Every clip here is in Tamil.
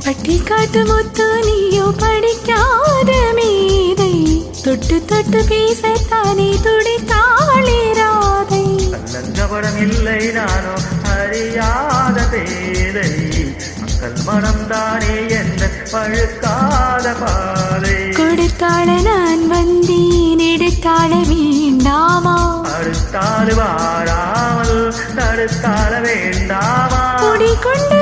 பட்டி காட்டு முத்து நீயோ படிக்காத மேதை தொட்டு தொட்டு பேசத்தானே துடித்தாளே ராதை கள்ளங்கபடம் இல்லை நானோ அறியாத பேதை மக்கள் மனம் தானே என்ற பழுக்காத பாதை கொடுத்தாள நான் வந்தேன் எடுத்தாள வேண்டாமா அடுத்தாள் வாராமல் தடுத்தாள வேண்டாமா குடி கொண்டு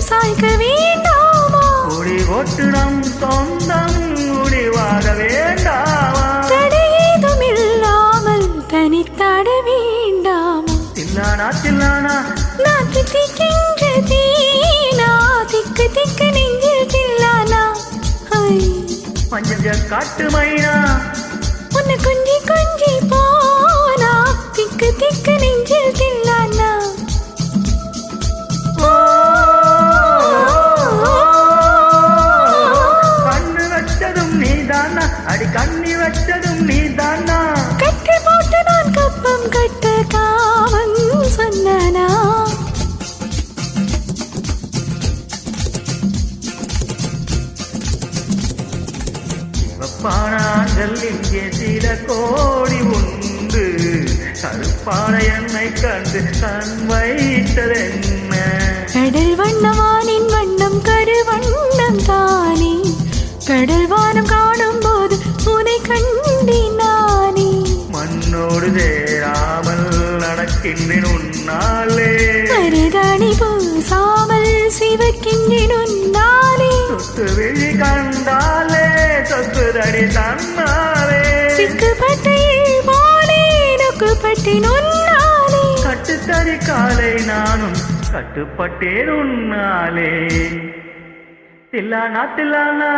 சாய்க்க வேண்டாமா குடி கொட்டு நம் சொந்தம் முடிவாக வேண்டாமா தடையேதும் இல்லாமல் தனித்தாட வேண்டாமா தில்லானா தில்லானா நான் திக்கின்ற தீனா திக்கு திக்கு நெஞ்சில் தில்லானா மஞ்சள் காட்டு மைனா உன்னை கொஞ்சி கொஞ்சி போனா திக்கு திக்கு நெஞ்சில் தில்லானா அடி கண்ணி வச்சதும் நீ தானா கட்டி போட்டு நான் கப்பம் கட்ட காவன் சொன்னானா சிவப்பானாங்கள் இங்கே சில கோடி உண்டு கருப்பான என்னை கண்டு கண் வைத்ததென்ன கடல் வண்ணவானின் வண்ணம் கருவண்ணம் தானே கடல் வானம் காணும் போது உனை கண்டினானே மண்ணோடு சேராமல் நடக்கின்றேன் உன்னாலே மருதாணி பூசாமல் சிவக்கின்றேன் உன்னாலே சொத்து விழி கண்டாலே சொத்துதடி தன்னாலே சிக்குப்பட்டையில் போலே நொக்குப்பட்டேன் உன்னாலே கட்டுத்தறி காலை நானும் கட்டுப்பட்டேன் உன்னாலே தில்லானா தில்லானா